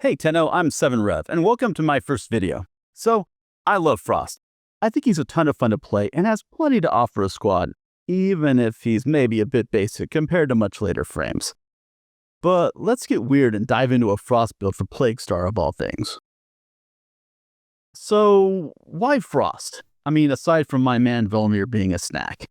Hey Tenno, I'm 7Rev, and welcome to my first video. So, I love Frost. I think he's a ton of fun to play and has plenty to offer a squad, even if he's maybe a bit basic compared to much later frames. But let's get weird and dive into a Frost build for Plaguestar of all things. So, why Frost? I mean, aside from my man Velmir being a snack.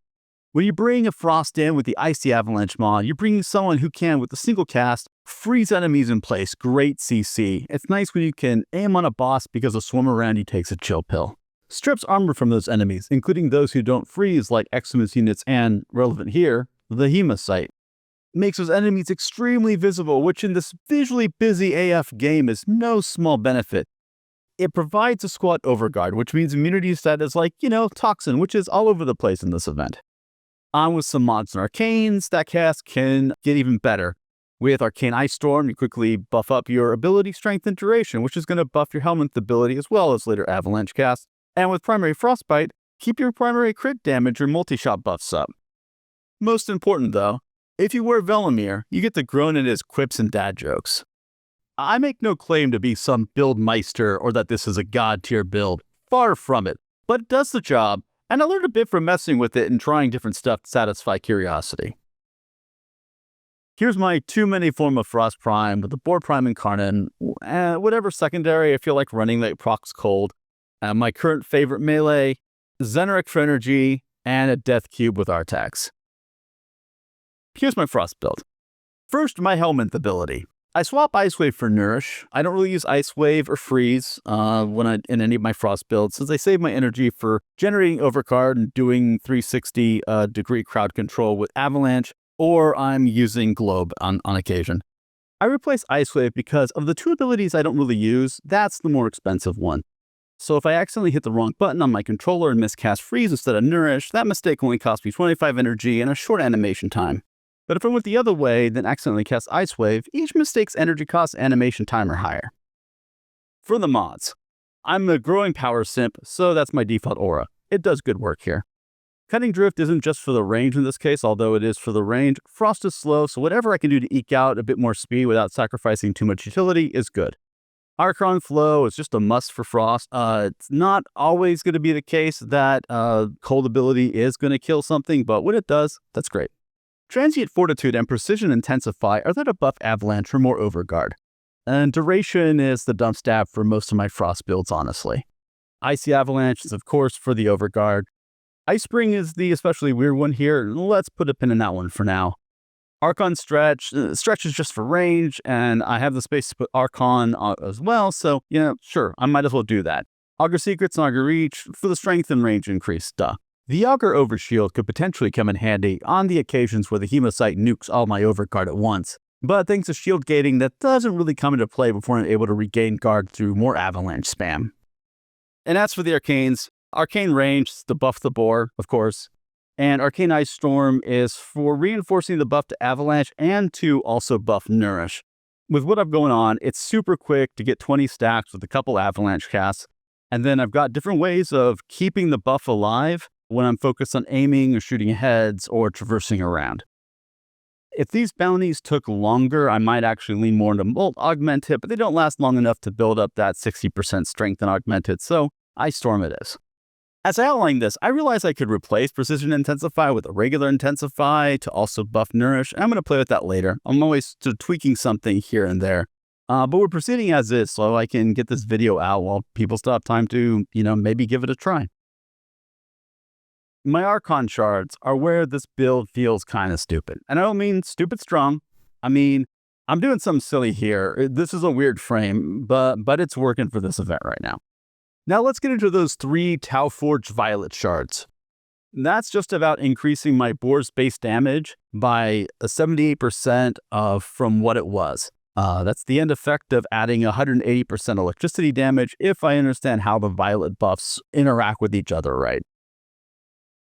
When you bring a Frost in with the Icy Avalanche mod, you're bringing someone who can, with a single cast, freeze enemies in place. Great CC. It's nice when you can aim on a boss because a swim around you takes a chill pill. Strips armor from those enemies, including those who don't freeze like Eximus units and, relevant here, the Helminth. Makes those enemies extremely visible, which in this visually busy AF game is no small benefit. It provides a squad overguard, which means immunity status like, Toxin, which is all over the place in this event. On with some mods and arcanes, that cast can get even better. With Arcane Ice Storm, you quickly buff up your ability, strength, and duration, which is going to buff your Helminth ability as well as later Avalanche cast. And with Primary Frostbite, keep your primary crit damage or multi-shot buffs up. Most important though, if you wear Velmir, you get to groan at his quips and dad jokes. I make no claim to be some build meister or that this is a god tier build. Far from it, but it does the job. And I learned a bit from messing with it and trying different stuff to satisfy curiosity. Here's my too many form of Frost Prime with the Boar Prime Incarnate, whatever secondary I feel like running that procs cold, my current favorite melee, Zeneric for energy, and a Death Cube with Artax. Here's my Frost build. First, my Helminth ability. I swap Ice Wave for Nourish. I don't really use Ice Wave or Freeze in any of my Frost builds, since I save my energy for generating Overcard and doing 360 degree crowd control with Avalanche, or I'm using Globe on occasion. I replace Ice Wave because of the two abilities I don't really use, that's the more expensive one. So if I accidentally hit the wrong button on my controller and miscast Freeze instead of Nourish, that mistake only cost me 25 energy and a short animation time. But if I went the other way, then accidentally cast Ice Wave, each mistake's energy cost animation time are higher. For the mods, I'm a growing power simp, so that's my default aura. It does good work here. Cutting Drift isn't just for the range in this case, although it is for the range. Frost is slow, so whatever I can do to eke out a bit more speed without sacrificing too much utility is good. Archon Flow is just a must for Frost. It's not always going to be the case that cold ability is going to kill something, but when it does, that's great. Transient Fortitude and Precision Intensify are there to buff Avalanche for more Overguard. And Duration is the dump stab for most of my Frost builds, honestly. Icy Avalanche is, of course, for the Overguard. Ice Spring is the especially weird one here. Let's put a pin in that one for now. Archon Stretch. Stretch is just for range, and I have the space to put Archon as well, so, sure, I might as well do that. Augur Secrets and Augur Reach for the strength and range increase, duh. The Augur Overshield could potentially come in handy on the occasions where the Helminth nukes all my Overguard at once, but thanks to shield gating, that doesn't really come into play before I'm able to regain guard through more Avalanche spam. And as for the Arcanes, Arcane Range is to buff the Boar, of course, and Arcane Ice Storm is for reinforcing the buff to Avalanche and to also buff Nourish. With what I've going on, it's super quick to get 20 stacks with a couple Avalanche casts, and then I've got different ways of keeping the buff alive when I'm focused on aiming or shooting heads or traversing around. If these bounties took longer, I might actually lean more into Molt Augmented, but they don't last long enough to build up that 60% strength in Augmented, so Ice Storm it is. As I outlined this, I realized I could replace Precision Intensify with a regular Intensify to also buff Nourish, and I'm going to play with that later. I'm always tweaking something here and there. But we're proceeding as is, so I can get this video out while people still have time to, maybe give it a try. My Archon shards are where this build feels kind of stupid. And I don't mean stupid strong. I mean, I'm doing something silly here. This is a weird frame, but it's working for this event right now. Now let's get into those 3 Tau Forge Violet shards. That's just about increasing my Boar's base damage by 78% from what it was. That's the end effect of adding 180% electricity damage if I understand how the Violet buffs interact with each other right.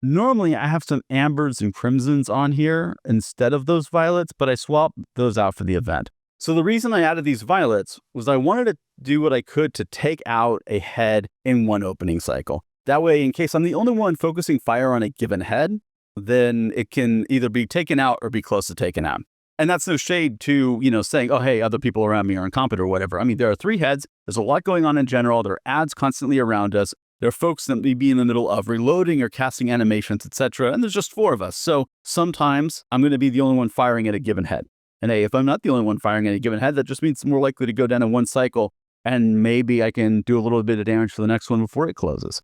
Normally, I have some ambers and crimsons on here instead of those violets, but I swapped those out for the event. So the reason I added these violets was I wanted to do what I could to take out a head in one opening cycle. That way, in case I'm the only one focusing fire on a given head, then it can either be taken out or be close to taken out. And that's no shade to, saying, oh, hey, other people around me are incompetent or whatever. I mean, there are 3 heads. There's a lot going on in general. There are ads constantly around us. There are folks that may be in the middle of reloading or casting animations, etc. And there's just 4 of us. So sometimes I'm going to be the only one firing at a given head. And hey, if I'm not the only one firing at a given head, that just means it's more likely to go down in one cycle. And maybe I can do a little bit of damage to the next one before it closes.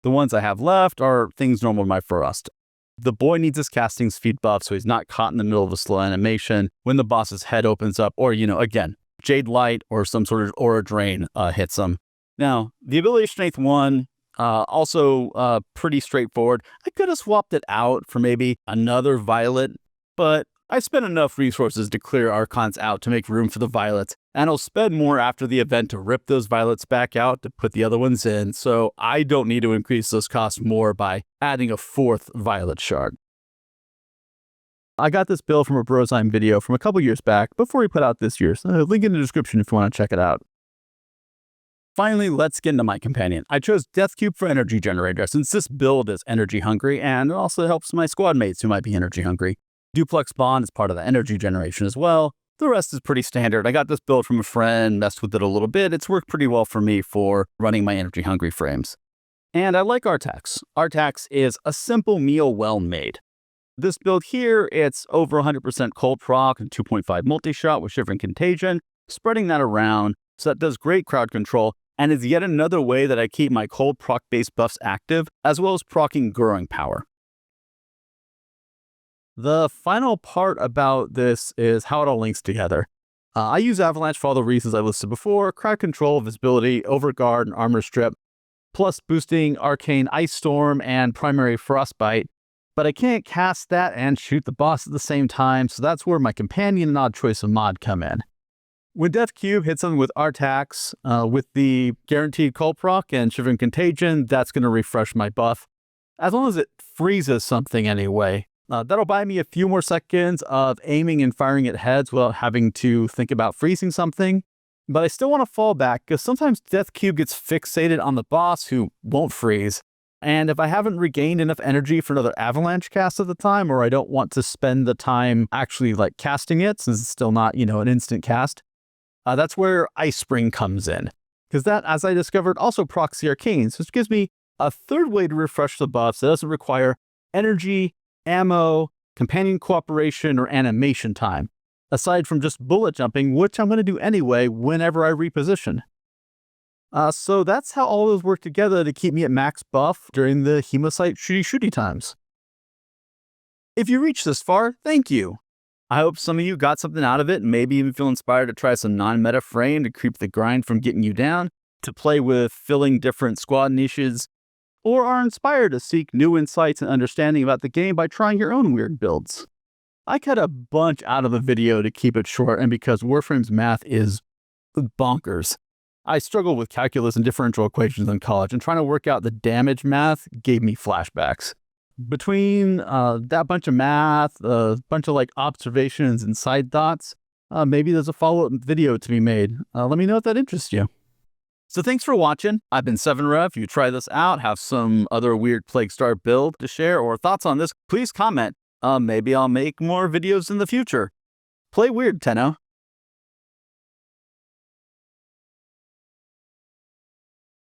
The ones I have left are things normal to my Frost. The boy needs his casting speed buff so he's not caught in the middle of a slow animation when the boss's head opens up or, again, Jade Light or some sort of aura drain hits him. Now, the ability Strength 1, also pretty straightforward. I could have swapped it out for maybe another Violet, but I spent enough resources to clear Archons out to make room for the Violets, and I'll spend more after the event to rip those Violets back out to put the other ones in, so I don't need to increase those costs more by adding a 4th Violet shard. I got this build from a Brozime video from a couple years back before he put out this year's. Link in the description if you want to check it out. Finally, let's get into my companion. I chose Death Cube for energy generator since this build is energy hungry and it also helps my squad mates who might be energy hungry. Duplex Bond is part of the energy generation as well. The rest is pretty standard. I got this build from a friend, messed with it a little bit. It's worked pretty well for me for running my energy hungry frames. And I like Artax. Artax is a simple meal well made. This build here, it's over 100% cold proc and 2.5 multi-shot with Shivering Contagion, spreading that around, so that does great crowd control, and is yet another way that I keep my cold proc-based buffs active, as well as proccing growing power. The final part about this is how it all links together. I use Avalanche for all the reasons I listed before: crowd control, visibility, overguard, and armor strip, plus boosting Arcane Ice Storm and primary Frostbite. But I can't cast that and shoot the boss at the same time, so that's where my companion and odd choice of mod come in. When Death Cube hits something with Artax, with the guaranteed cold proc and Shivering Contagion, that's going to refresh my buff. As long as it freezes something anyway. That'll buy me a few more seconds of aiming and firing at heads without having to think about freezing something. But I still want to fall back because sometimes Death Cube gets fixated on the boss who won't freeze. And if I haven't regained enough energy for another Avalanche cast at the time, or I don't want to spend the time actually casting it since it's still not, an instant cast, that's where Ice Spring comes in. Because that, as I discovered, also procs the arcanes, which gives me a third way to refresh the buffs that doesn't require energy, ammo, companion cooperation, or animation time, aside from just bullet jumping, which I'm going to do anyway whenever I reposition. So that's how all those work together to keep me at max buff during the Hemocyte shooty times. If you reached this far, thank you. I hope some of you got something out of it and maybe even feel inspired to try some non-meta frame to keep the grind from getting you down, to play with filling different squad niches, or are inspired to seek new insights and understanding about the game by trying your own weird builds. I cut a bunch out of the video to keep it short, and because Warframe's math is bonkers. I struggled with calculus and differential equations in college, and trying to work out the damage math gave me flashbacks. Between that bunch of math, a bunch of observations and side thoughts, maybe there's a follow-up video to be made. Let me know if that interests you. So thanks for watching. I've been 7Rev. If you try this out, have some other weird Plague Star build to share or thoughts on this, please comment. Maybe I'll make more videos in the future. Play weird, Tenno.